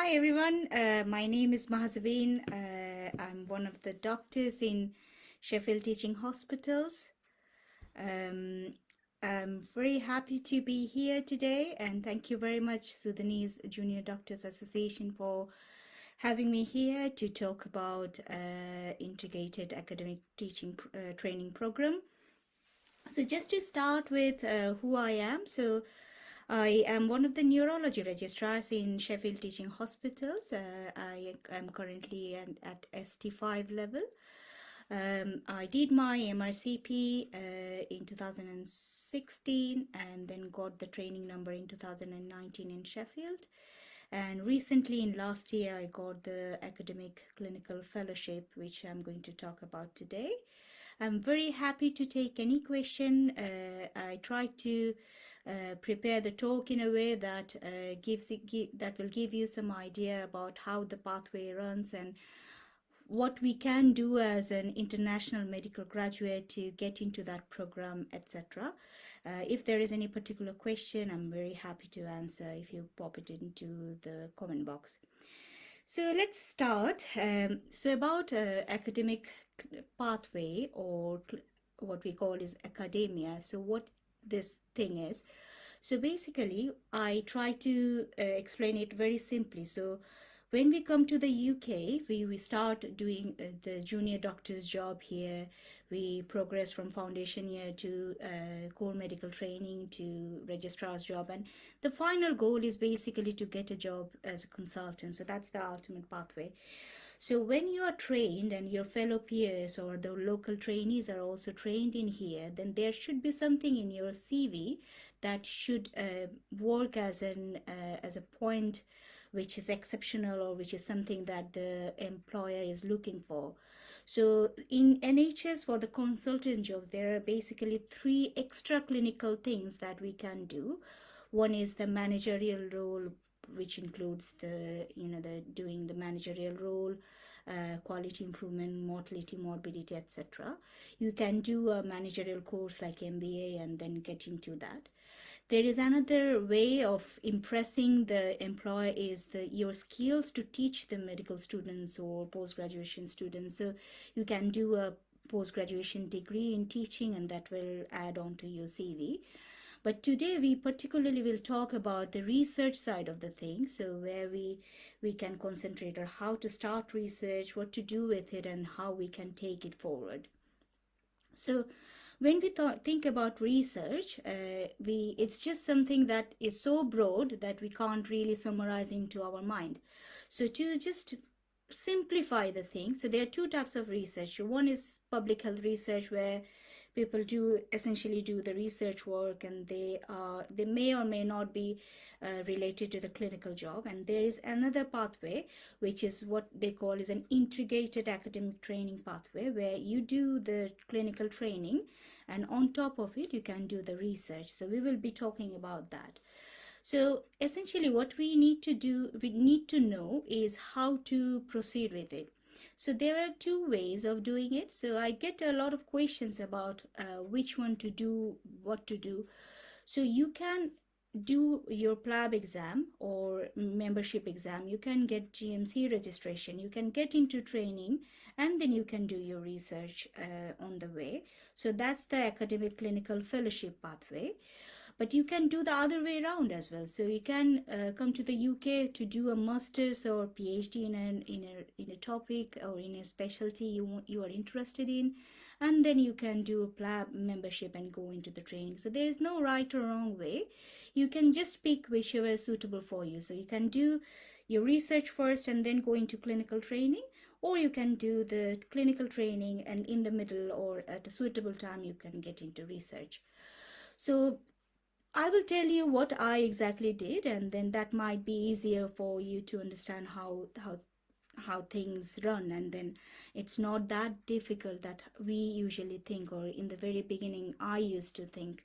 Hi everyone, my name is Mahazabeen. I'm one of the doctors in Sheffield Teaching Hospitals. Um, I'm very happy to be here today, and thank you very much, Sudanese Junior Doctors Association, for having me here to talk about integrated academic teaching training program. So just to start with who I am, I am one of the neurology registrars in Sheffield Teaching Hospitals. I am currently at ST5 level. I did my MRCP in 2016 and then got the training number in 2019 in Sheffield. And recently in last year, I got the academic clinical fellowship, which I'm going to talk about today. I'm very happy to take any question. I try to prepare the talk in a way that that will give you some idea about how the pathway runs and what we can do as an international medical graduate to get into that program, etc. If there is any particular question, I'm very happy to answer if you pop it into the comment box. So let's start. So about academic pathway, or what we call is academia. So what this thing is. So basically, I try to explain it very simply. So when we come to the UK, we start doing the junior doctor's job here. We progress from foundation year to core medical training to registrar's job. And the final goal is basically to get a job as a consultant. So that's the ultimate pathway. So when you are trained and your fellow peers or the local trainees are also trained in here, then there should be something in your CV that should work as a point which is exceptional or which is something that the employer is looking for. So in NHS for the consultant jobs, there are basically 3 extra clinical things that we can do. One is the managerial role, which includes the doing the managerial role, quality improvement, mortality, morbidity, etc. You can do a managerial course like MBA and then get into that. There is another way of impressing the employer is your skills to teach the medical students or post-graduation students. So you can do a post-graduation degree in teaching and that will add on to your CV. But today we particularly will talk about the research side of the thing. So where we can concentrate on how to start research, what to do with it, and how we can take it forward. So when we think about research, it's just something that is so broad that we can't really summarize into our mind. So to just simplify the thing, so there are 2 types of research. One is public health research, where people essentially do the research work, and they may or may not be related to the clinical job. And there is another pathway, which is what they call is an integrated academic training pathway, where you do the clinical training and on top of it you can do the research. So we will be talking about that. So essentially what we need to know is how to proceed with it. So there are 2 ways of doing it. So I get a lot of questions about which one to do, what to do. So you can do your PLAB exam or membership exam. You can get GMC registration. You can get into training, and then you can do your research on the way. So that's the academic clinical fellowship pathway. But you can do the other way around as well. So you can come to the UK to do a master's or PhD in a topic or in a specialty you are interested in, and then you can do a PLAB membership and go into the training. So there is no right or wrong way. You can just pick whichever is suitable for you. So you can do your research first and then go into clinical training, or you can do the clinical training and in the middle or at a suitable time you can get into research. So I will tell you what I exactly did, and then that might be easier for you to understand how things run. And then it's not that difficult that we usually think, or in the very beginning I used to think.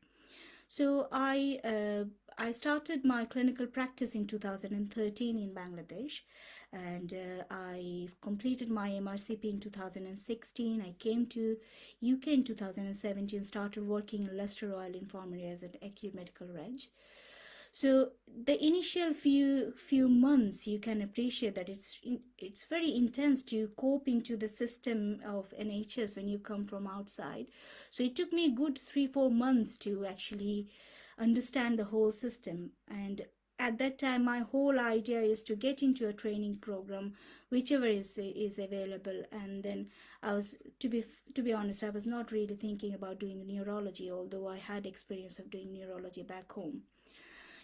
So I started my clinical practice in 2013 in Bangladesh, and I completed my MRCP in 2016. I came to UK in 2017, started working in Leicester Royal Infirmary as an acute medical reg. So the initial few months, you can appreciate that it's very intense to cope into the system of NHS when you come from outside. So it took me a good 3-4 months to actually understand the whole system. And at that time, my whole idea is to get into a training program, whichever is available. And then I was, to be honest, I was not really thinking about doing neurology, although I had experience of doing neurology back home.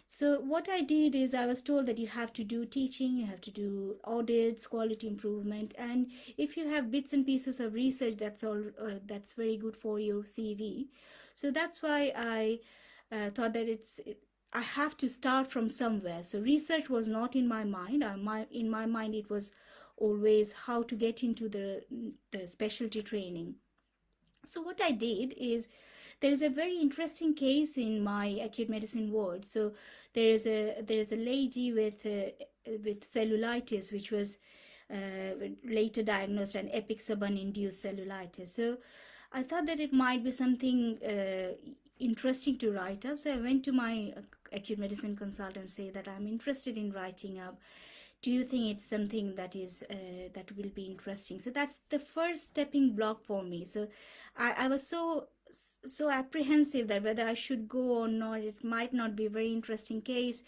So what I did is, I was told that you have to do teaching, you have to do audits, quality improvement, and if you have bits and pieces of research, that's all. That's very good for your CV. So that's why I thought that I have to start from somewhere. So research was not in my mind. In my mind, it was always how to get into the specialty training. So what I did is, there is a very interesting case in my acute medicine ward. So there is a lady with cellulitis, which was later diagnosed an epic suburban induced cellulitis. So I thought that it might be something interesting to write up. So I went to my acute medicine consultant and say that I'm interested in writing up. Do you think it's something that will be interesting? So that's the first stepping block for me. So I was so apprehensive that whether I should go or not, it might not be a very interesting case,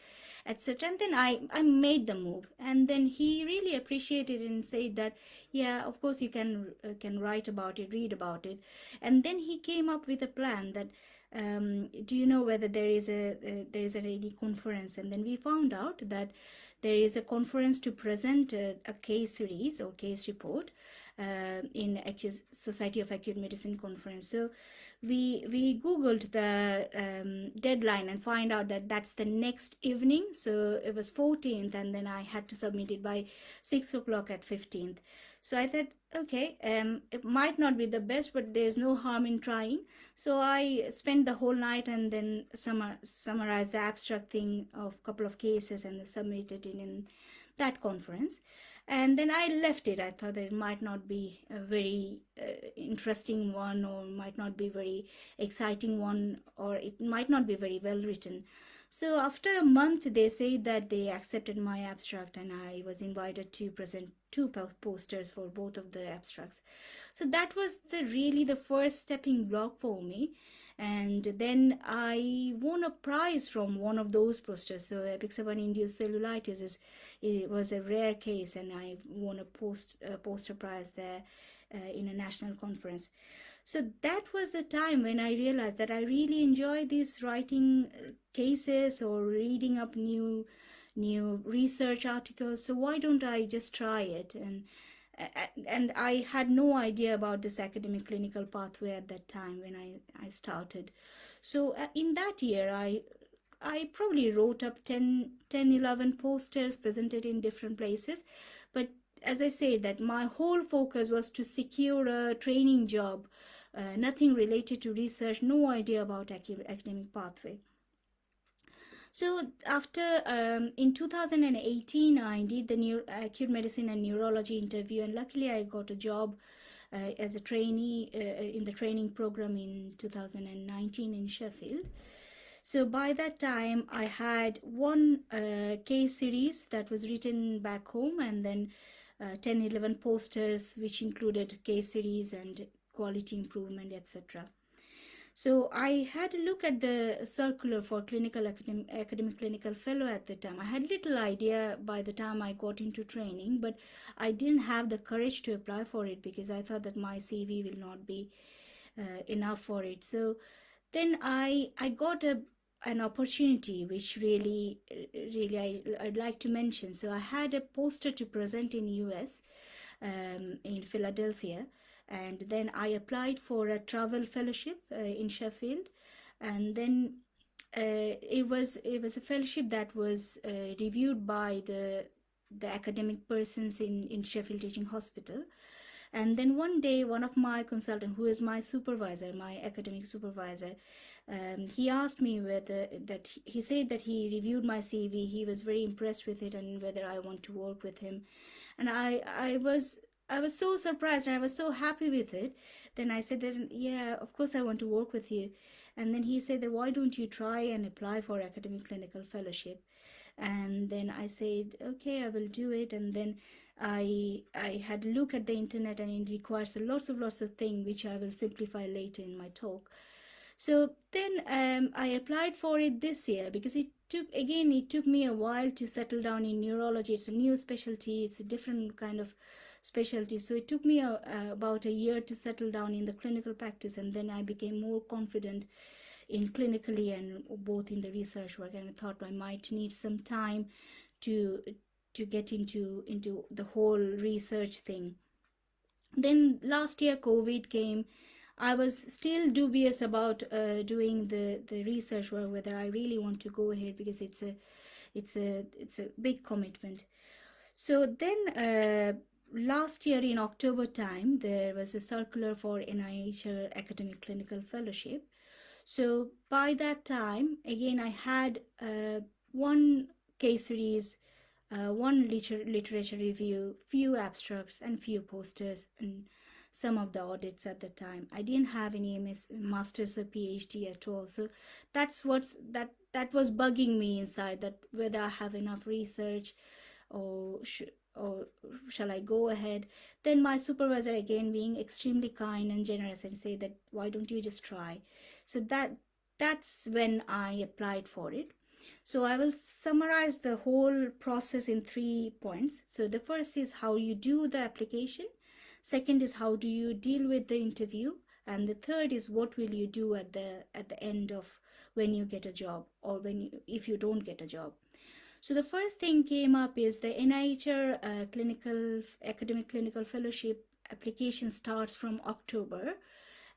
etc. And then I made the move, and then he really appreciated it and said that, yeah, of course you can write about it, read about it. And then he came up with a plan that, do you know whether there is a lady conference? And then we found out that there is a conference to present a case series or case report in Society of Acute Medicine conference. So we googled the deadline and find out that that's the next evening. So it was 14th, and then I had to submit it by 6 o'clock at 15th. So I thought, okay, it might not be the best, but there's no harm in trying. So I spent the whole night and then summarized the abstract thing of a couple of cases and submitted it in that conference. And then I left it. I thought that it might not be a very interesting one, or might not be very exciting one, or it might not be very well written. So after a month, they said that they accepted my abstract, and I was invited to present 2 posters for both of the abstracts. So that was really the first stepping block for me. And then I won a prize from one of those posters. So epic suburban induced cellulitis it was a rare case, and I won a poster prize there in a national conference. So that was the time when I realized that I really enjoy these writing cases or reading up new research articles. So why don't I just try it? And I had no idea about this academic clinical pathway at that time when I started. So in that year, I probably wrote up 11 posters, presented in different places. But as I say, that my whole focus was to secure a training job, nothing related to research, no idea about academic pathway. So after in 2018, I did the acute medicine and neurology interview, and luckily I got a job as a trainee in the training program in 2019 in Sheffield. So by that time, I had one case series that was written back home, and then 11 posters, which included case series and quality improvement, etc. So I had a look at the circular for academic clinical fellow at the time. I had little idea by the time I got into training, but I didn't have the courage to apply for it because I thought that my CV will not be enough for it. So then I got an opportunity which really I'd like to mention. So I had a poster to present in US, in Philadelphia, and then I applied for a travel fellowship in Sheffield, and then it was a fellowship that was reviewed by the academic persons in Sheffield Teaching Hospital. And then one day, one of my consultant, who is my supervisor, my academic supervisor, he asked me he said that he reviewed my CV, he was very impressed with it, and whether I want to work with him. And I was so surprised, and I was so happy with it. Then I said that, yeah, of course I want to work with you. And then he said that why don't you try and apply for academic clinical fellowship? And then I said, okay, I will do it. And then I had a look at the internet, and it requires lots of things which I will simplify later in my talk. So then I applied for it this year, because it took me a while to settle down in neurology. It's a new specialty, it's a different kind of specialty. So it took me about a year to settle down in the clinical practice, and then I became more confident in clinically and both in the research work. And I thought I might need some time to get into the whole research thing. Then last year COVID came. I was still dubious about doing the research work, whether I really want to go ahead, because it's a big commitment. So then last year in October time, there was a circular for NIHR academic clinical fellowship. So by that time, again, I had one case series, one literature review, few abstracts, and few posters, and some of the audits at the time. I didn't have any master's or PhD at all. So that was bugging me inside, that whether I have enough research, or shall I go ahead. Then my supervisor, again being extremely kind and generous, and say that why don't you just try. So that's when I applied for it. So I will summarize the whole process in 3 points. So the first is how you do the application. Second is how do you deal with the interview, and the third is what will you do at the end of when you get a job, or if you don't get a job. So the first thing came up is the NIHR academic clinical fellowship application starts from October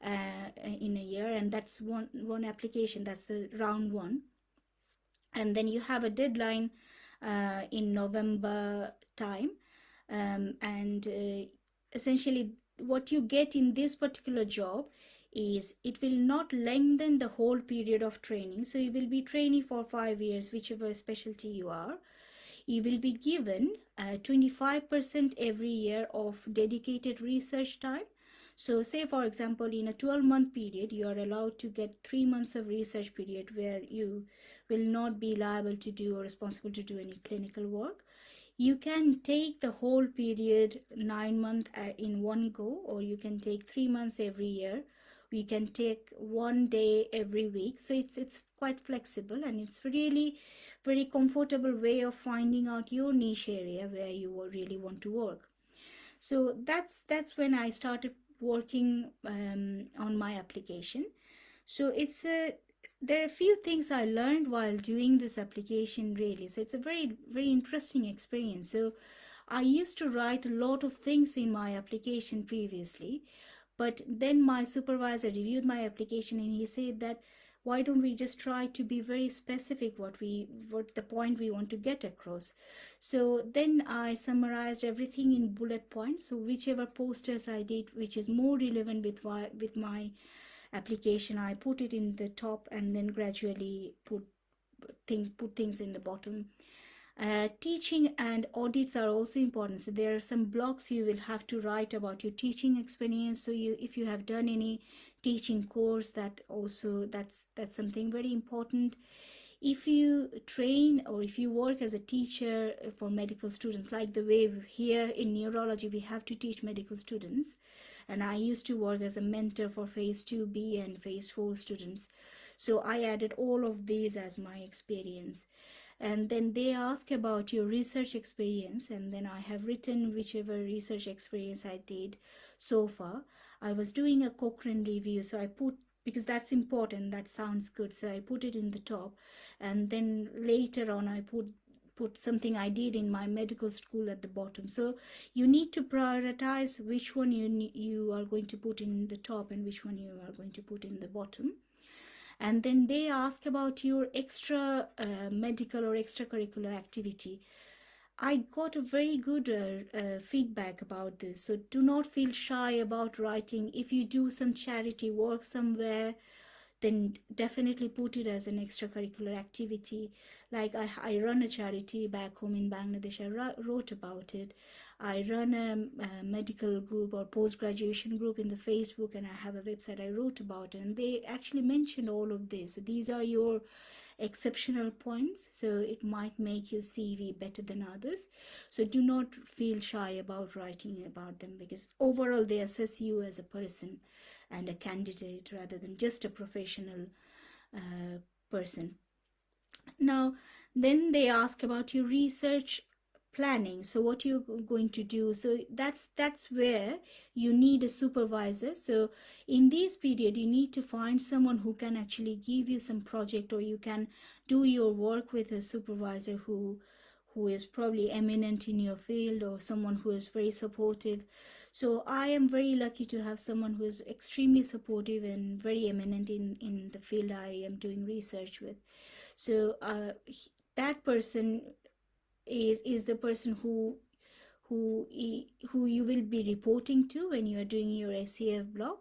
in a year, and that's one application. That's the round one. And then you have a deadline in November time, and essentially what you get in this particular job is it will not lengthen the whole period of training. So you will be training for 5 years, whichever specialty you are. You will be given 25% every year of dedicated research time. So say, for example, in a 12-month period, you are allowed to get 3 months of research period where you will not be liable to do or responsible to do any clinical work. You can take the whole period 9 months in one go, or you can take 3 months every year. We can take 1 day every week. So it's quite flexible, and it's really very comfortable way of finding out your niche area where you really want to work. So that's when I started working on my application. So there are a few things I learned while doing this application, really. So it's a very, very interesting experience. So I used to write a lot of things in my application previously, but then my supervisor reviewed my application, and he said that why don't we just try to be very specific what the point we want to get across. So then I summarized everything in bullet points. So whichever posters I did, which is more relevant with my application, I put it in the top, and then gradually put things in the bottom. Teaching and audits are also important. So there are some blogs you will have to write about your teaching experience. So if you have done any teaching course, that's something very important. If you train or if you work as a teacher for medical students, like the way here in neurology we have to teach medical students, and I used to work as a mentor for phase 2B and phase 4 students, so I added all of these as my experience. And then they ask about your research experience, and then I have written whichever research experience I did so far. I was doing a Cochrane review, so I put, because that's important, that sounds good, so I put it in the top, and then later on I put something I did in my medical school at the bottom. So you need to prioritize which one you are going to put in the top and which one you are going to put in the bottom. And then they ask about your extra medical or extracurricular activity. I got a very good feedback about this. So do not feel shy about writing. If you do some charity work somewhere, then definitely put it as an extracurricular activity. Like I run a charity back home in Bangladesh. I wrote about it. I run a medical group or post-graduation group in the Facebook, and I have a website. I wrote about it, and they actually mentioned all of this. So these are your exceptional points, so it might make your CV better than others. So do not feel shy about writing about them, because overall they assess you as a person and a candidate rather than just a professional person. Now, then they ask about your research planning, so what you're going to do. So that's where you need a supervisor. So in this period you need to find someone who can actually give you some project, or you can do your work with a supervisor who is probably eminent in your field, or someone who is very supportive. So I am very lucky to have someone who is extremely supportive and very eminent in the field I am doing research with. So that person is the person who you will be reporting to when you are doing your SEF blog.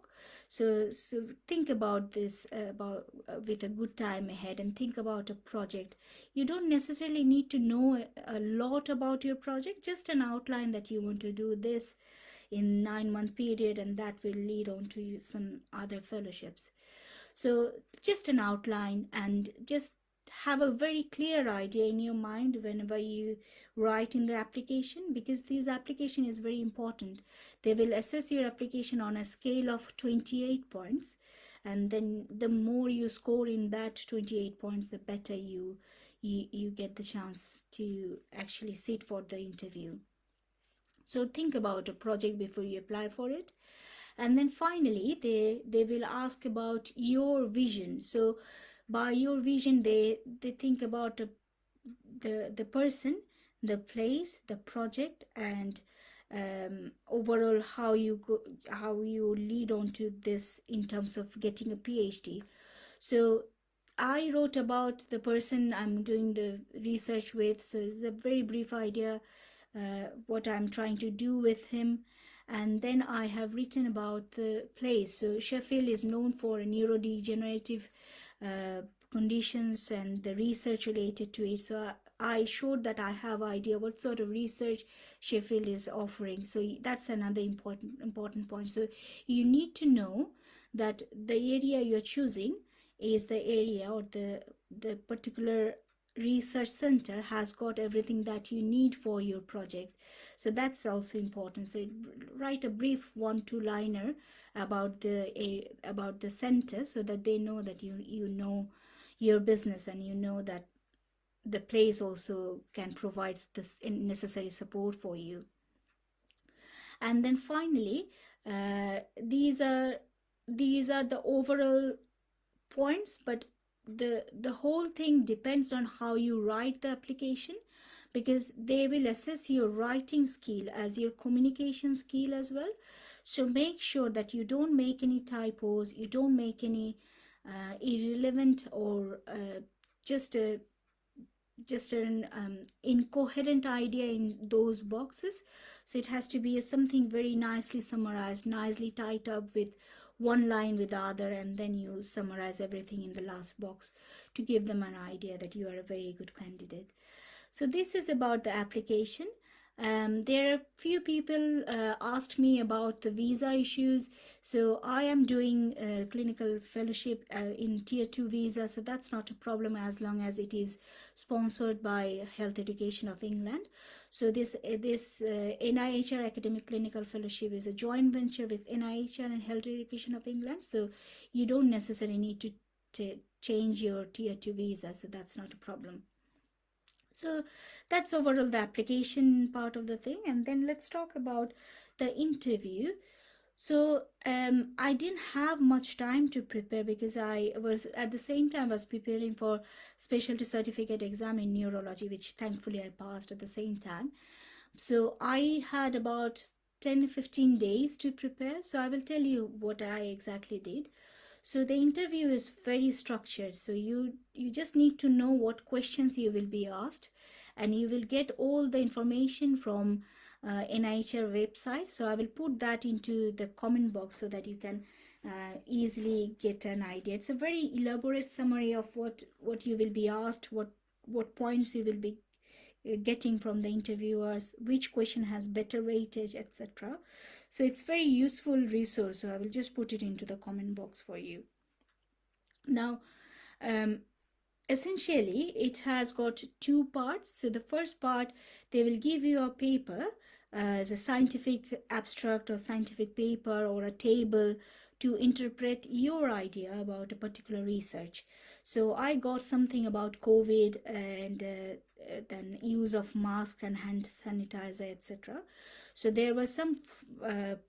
So think about this about with a good time ahead, and think about a project. You don't necessarily need to know a lot about your project, just an outline that you want to do this in 9-month period, and that will lead on to some other fellowships. So just an outline, and just have a very clear idea in your mind whenever you write in the application, because this application is very important. They will assess your application on a scale of 28 points, and then the more you score in that 28 points, the better you get the chance to actually sit for the interview. So think about a project before you apply for it. And then finally they will ask about your vision. So by your vision, they think about the person, the place, the project, and overall how you lead on to this in terms of getting a PhD. So I wrote about the person I'm doing the research with, so it's a very brief idea what I'm trying to do with him. And then I have written about the place. So Sheffield is known for neurodegenerative conditions and the research related to it. So I showed that I have idea what sort of research Sheffield is offering. So that's another important point. So you need to know that the area you're choosing is the area, or the particular research center has got everything that you need for your project. So that's also important. So write a brief 1-2 liner about the center, so that they know that you know your business, and you know that the place also can provide this necessary support for you. And then finally, these are the overall points, but the whole thing depends on how you write the application, because they will assess your writing skill as your communication skill as well. So make sure that you don't make any typos, you don't make any irrelevant or just an incoherent idea in those boxes. So it has to be something very nicely summarized, nicely tied up with one line with the other, and then you summarize everything in the last box to give them an idea that you are a very good candidate. So this is about the application. There are few people asked me about the visa issues. So I am doing a clinical fellowship in tier 2 visa, so that's not a problem as long as it is sponsored by Health Education of England. So this NIHR academic clinical fellowship is a joint venture with NIHR and Health Education of England. So you don't necessarily need to change your tier 2 visa, so that's not a problem. So that's overall the application part of the thing. And then let's talk about the interview. So I didn't have much time to prepare, because I was at the same time was preparing for specialty certificate exam in neurology, which thankfully I passed at the same time. So I had about 10-15 days to prepare. So I will tell you what I exactly did. So the interview is very structured. So you just need to know what questions you will be asked, and you will get all the information from NIHR website. So I will put that into the comment box so that you can easily get an idea. It's a very elaborate summary of what you will be asked, what points you will be getting from the interviewers, which question has better weightage, etc. So it's very useful resource. So I will just put it into the comment box for you. Now, um, essentially it has got two parts. So the first part, they will give you a paper as a scientific abstract or scientific paper or a table to interpret your idea about a particular research. So I got something about COVID and then use of masks and hand sanitizer, etc. So there were some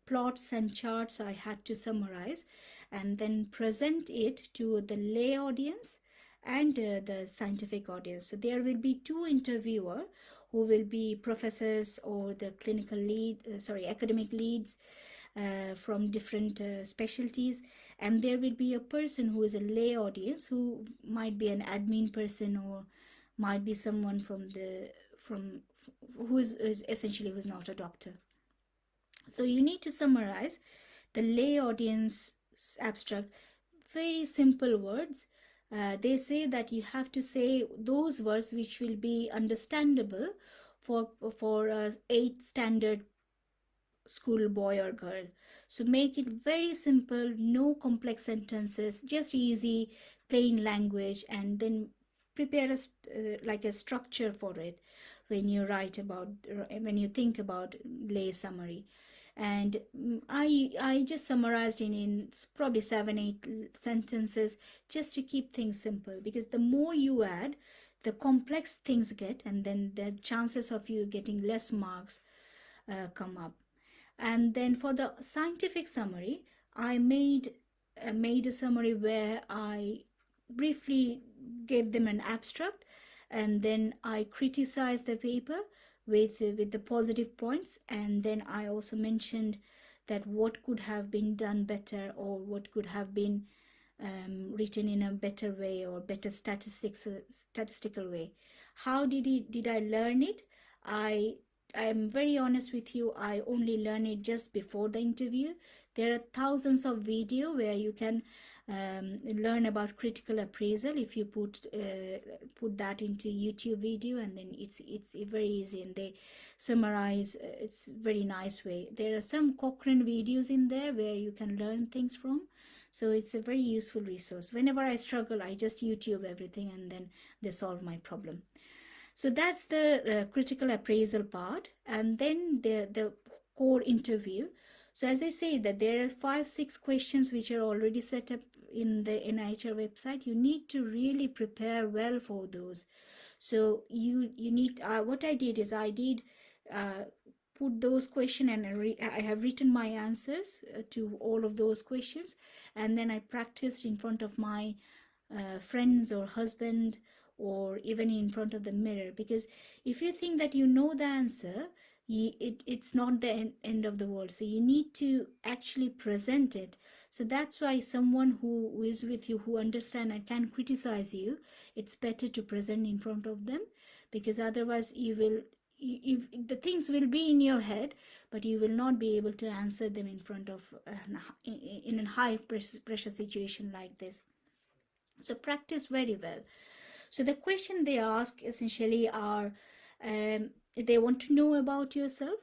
plots and charts I had to summarize and then present it to the lay audience and the scientific audience. So there will be two interviewer who will be professors or the clinical lead, academic leads from different specialties, and there will be a person who is a lay audience who might be an admin person or might be someone from who is essentially who's not a doctor. So you need to summarize the lay audience abstract, very simple words. They say that you have to say those words which will be understandable for a 8th standard school boy or girl. So make it very simple, no complex sentences, just easy plain language, and then prepare like a structure for it when you write about, when you think about lay summary. And I just summarized in probably 7-8 sentences, just to keep things simple, because the more you add, the complex things get, and then the chances of you getting less marks come up. And then for the scientific summary, I made a summary where I briefly gave them an abstract, and then I criticized the paper with the positive points, and then I also mentioned that what could have been done better, or what could have been written in a better way, or better statistical way. How did I learn it? I am very honest with you, I only learned it just before the interview. There are thousands of video where you can learn about critical appraisal. If you put that into YouTube video, and then it's very easy, and they summarize. It's very nice way. There are some Cochrane videos in there where you can learn things from. So it's a very useful resource. Whenever I struggle, I just YouTube everything, and then they solve my problem. So that's the critical appraisal part, and then the core interview. So as I say, that there are 5-6 questions which are already set up in the NIHR website. You need to really prepare well for those. So you need, what I did is I did put those questions, and I have written my answers to all of those questions, and then I practiced in front of my friends or husband, or even in front of the mirror. Because if you think that you know the answer, it's not the end of the world. So you need to actually present it. So that's why someone who is with you, who understand and can criticize you, it's better to present in front of them, because otherwise the things will be in your head, but you will not be able to answer them in front of in a high pressure situation like this. So practice very well. So the question they ask essentially are, they want to know about yourself.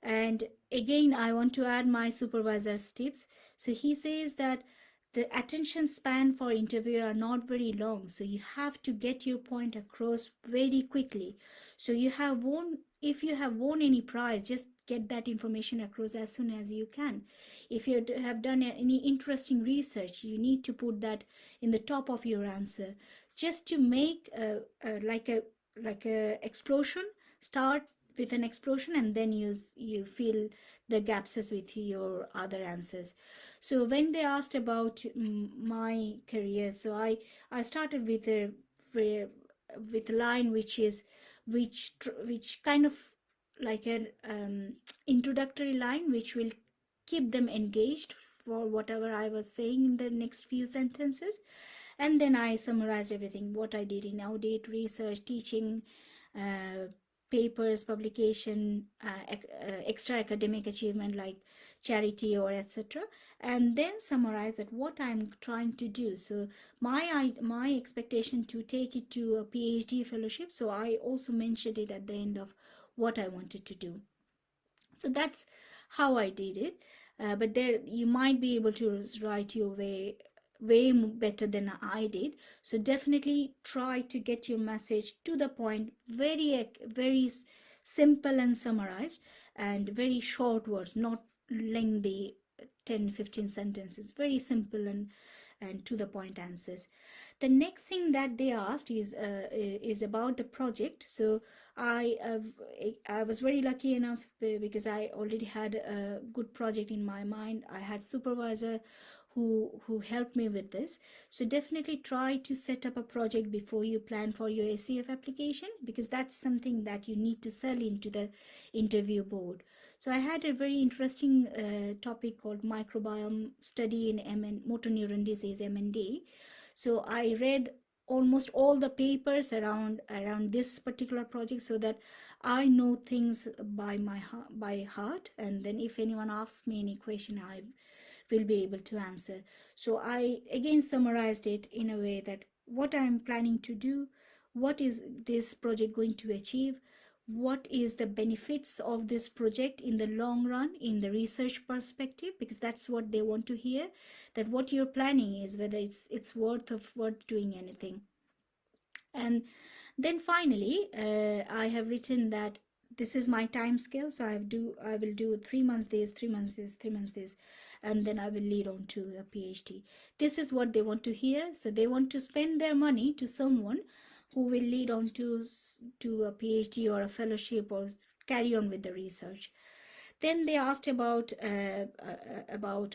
And again, I want to add my supervisor's tips. So he says that the attention span for interviewer are not very long. So you have to get your point across very quickly. So if you have won any prize, just get that information across as soon as you can. If you have done any interesting research, you need to put that in the top of your answer, just to make like a explosion. Start with an explosion, and then you fill the gaps with your other answers. So when they asked about my career, so I started with a line which kind of like an introductory line, which will keep them engaged for whatever I was saying in the next few sentences. And then I summarized everything, what I did in audit, research, teaching, papers, publication, extra academic achievement like charity or etc., and then summarize that what I'm trying to do. So my expectation to take it to a PhD fellowship. So I also mentioned it at the end of what I wanted to do. So that's how I did it. But there you might be able to write your way better than I did. So definitely try to get your message to the point, very simple and summarized, and very short words, not lengthy 10-15 sentences, very simple and to the point answers. The next thing that they asked is about the project. So I I was very lucky enough because I already had a good project in my mind. I had supervisor who helped me with this. So definitely try to set up a project before you plan for your ACF application, because that's something that you need to sell into the interview board. So I had a very interesting topic called microbiome study in motor neuron disease, MND. So I read almost all the papers around this particular project, so that I know things by heart, and then if anyone asks me any question, I will be able to answer. So I again summarized it in a way that what I'm planning to do, what is this project going to achieve, what is the benefits of this project in the long run in the research perspective, because that's what they want to hear, that what you're planning is whether it's worth doing anything. And then finally I have written that this is my time scale. So I will do 3 months this, 3 months this, 3 months this, and then I will lead on to a PhD. This is what they want to hear. So they want to spend their money to someone who will lead on to a PhD or a fellowship or carry on with the research. Then they asked about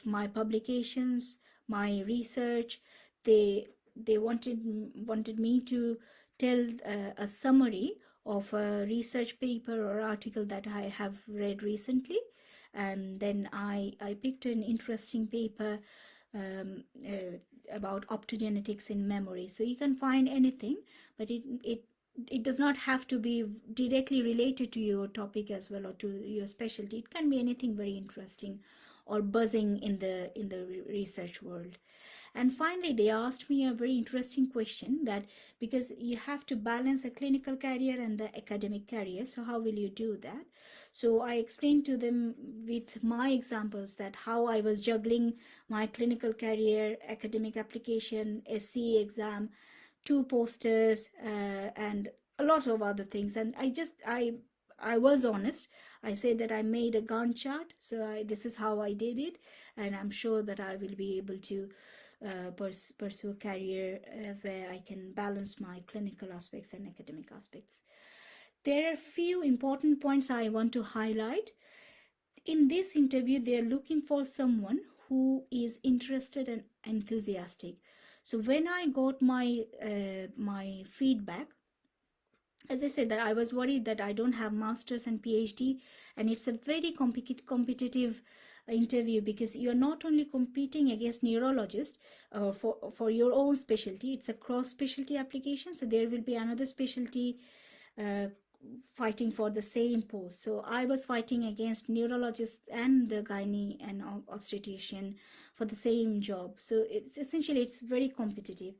my publications, my research. They wanted me to tell a summary of a research paper or article that I have read recently, and then I picked an interesting paper about optogenetics in memory. So you can find anything, but it does not have to be directly related to your topic as well or to your specialty. It can be anything very interesting or buzzing in the research world. And finally, they asked me a very interesting question, that because you have to balance a clinical career and the academic career, so how will you do that? So I explained to them with my examples that how I was juggling my clinical career, academic application, SCE exam, 2 posters, and a lot of other things. And I was honest. I said that I made a Gantt chart. So this is how I did it, and I'm sure that I will be able to pursue a career where I can balance my clinical aspects and academic aspects. There are few important points I want to highlight. In this interview, they are looking for someone who is interested and enthusiastic. So when I got my feedback, as I said, that I was worried that I don't have master's and PhD, and it's a very competitive interview, because you're not only competing against neurologists for your own specialty. It's a cross specialty application, so there will be another specialty uh, fighting for the same post. So I was fighting against neurologists and the gynae and obstetrician for the same job. So it's very competitive.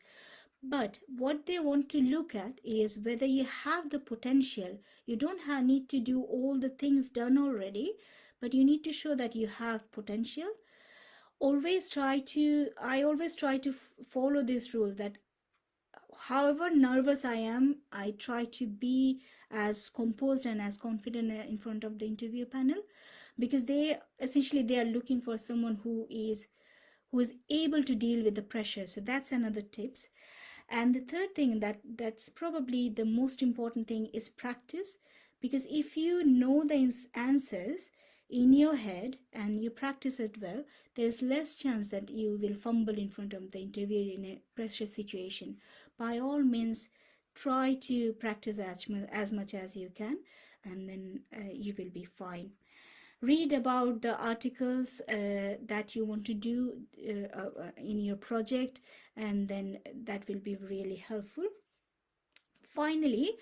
But what they want to look at is whether you have the potential. You don't need to do all the things done already, but you need to show that you have potential. I always try to follow this rule, that however nervous I am, I try to be as composed and as confident in front of the interview panel, because they are looking for someone who is able to deal with the pressure. So that's another tips. And the third thing that's probably the most important thing is practice, because if you know the answers in your head and you practice it well, there's less chance that you will fumble in front of the interviewer in a pressure situation. By all means, try to practice as much as you can, and then you will be fine. Read about the articles that you want to do in your project, and then that will be really helpful. Finally,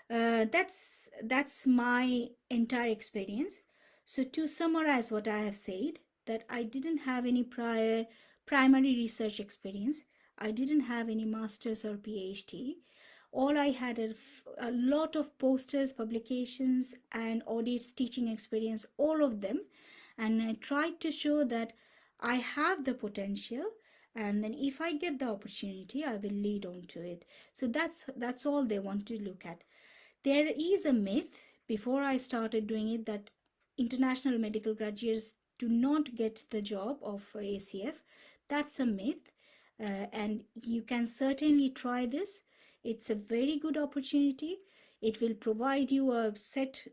That's my entire experience. So to summarize what I have said, that I didn't have any prior primary research experience. I didn't have any masters or PhD. All I had a lot of posters, publications, and audits, teaching experience, all of them. And I tried to show that I have the potential, and then if I get the opportunity, I will lead on to it. So that's all they want to look at. There is a myth before I started doing it that international medical graduates do not get the job of ACF. That's a myth, and you can certainly try this. It's a very good opportunity. It will provide you a set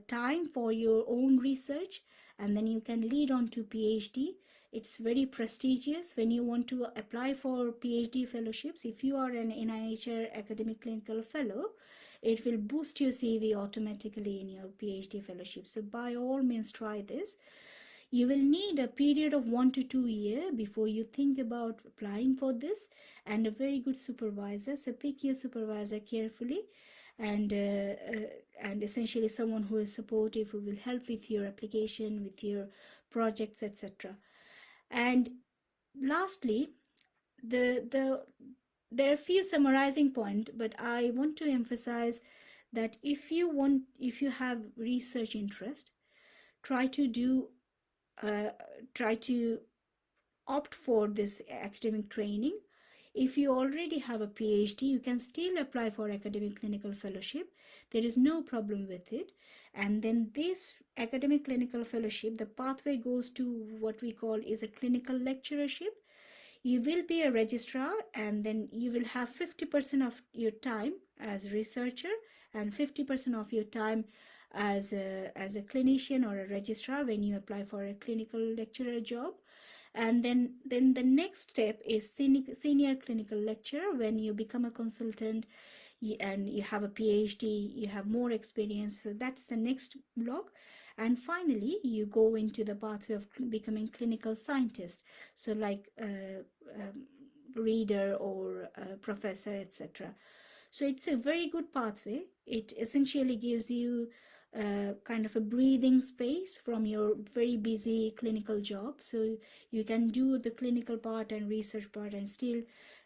time for your own research, and then you can lead on to PhD. It's very prestigious when you want to apply for PhD fellowships. If you are an NIHR academic clinical fellow, it will boost your CV automatically in your PhD fellowship. So by all means, try this. You will need a period of 1 to 2 years before you think about applying for this, and a very good supervisor. So pick your supervisor carefully, and essentially someone who is supportive, who will help with your application, with your projects, etc. And lastly, the there are a few summarizing points, but I want to emphasize that if you have research interest, try to do try to opt for this academic training. If you already have a PhD, you can still apply for academic clinical fellowship. There is no problem with it. And then this academic clinical fellowship, the pathway goes to what we call is a clinical lecturership. You will be a registrar, and then you will have 50% of your time as a researcher and 50% of your time as a clinician or a registrar when you apply for a clinical lecturer job. And then the next step is senior clinical lecturer. When you become a consultant and you have a PhD, you have more experience. So that's the next block. And finally, you go into the pathway of becoming clinical scientist. So like reader or professor, etc. So it's a very good pathway. It essentially gives you kind of a breathing space from your very busy clinical job. So you can do the clinical part and research part and still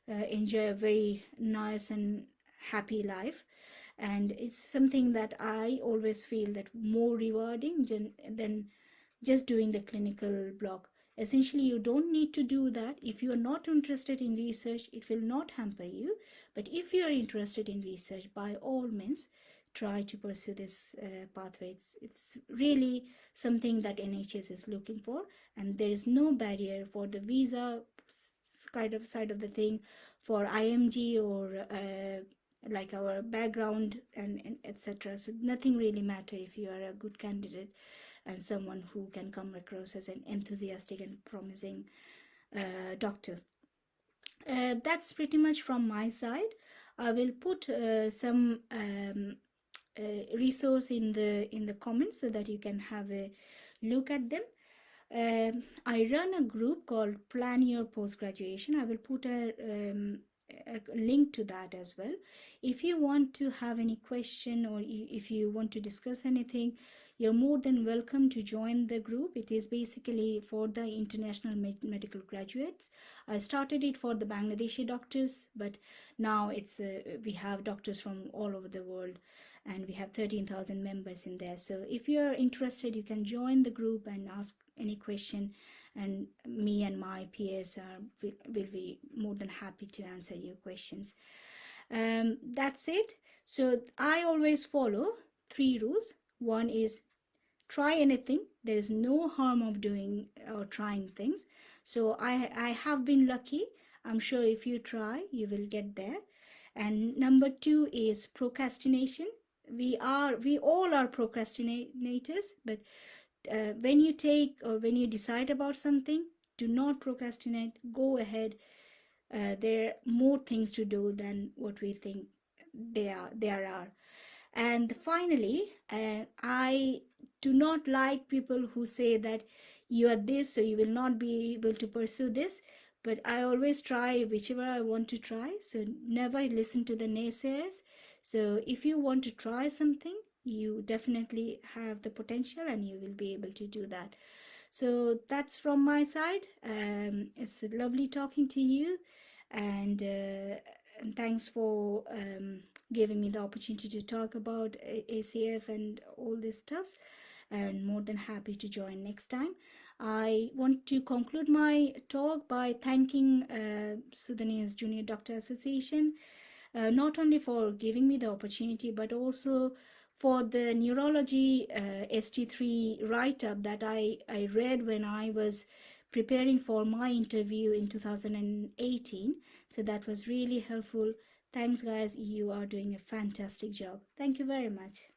enjoy a very nice and happy life. And it's something that I always feel that more rewarding than just doing the clinical block. Essentially, you don't need to do that. If you are not interested in research, it will not hamper you. But if you are interested in research, by all means, try to pursue this pathway. It's really something that NHS is looking for, and there is no barrier for the visa kind of side of the thing, for IMG or like our background and etc. So nothing really matter if you are a good candidate and someone who can come across as an enthusiastic and promising doctor. That's pretty much from my side. I will put some resource in the comments so that you can have a look at them. I run a group called Plan Your Post Graduation. I will put a link to that as well. If you want to have any question, or if you want to discuss anything, you're more than welcome to join the group. It is basically for the international medical graduates. I started it for the Bangladeshi doctors, but now it's we have doctors from all over the world, and we have 13,000 members in there. So if you're interested, you can join the group and ask any question, and me and my peers will be more than happy to answer your questions. That's it. So I always follow 3 rules. One is try anything. There is no harm of doing or trying things. So I have been lucky. I'm sure if you try, you will get there. And number 2 is procrastination. We all are procrastinators, but when you take or when you decide about something, do not procrastinate. Go ahead. There are more things to do than what we think there are. And finally, I do not like people who say that you are this, so you will not be able to pursue this. But I always try whichever I want to try. So never listen to the naysayers. So if you want to try something, you definitely have the potential and you will be able to do that. So that's from my side. It's lovely talking to you, and thanks for giving me the opportunity to talk about ACF and all this stuff, and more than happy to join next time. I want to conclude my talk by thanking Sudanese Junior Doctor Association, not only for giving me the opportunity, but also for the neurology ST3 write-up that I read when I was preparing for my interview in 2018. So that was really helpful. Thanks, guys. You are doing a fantastic job. Thank you very much.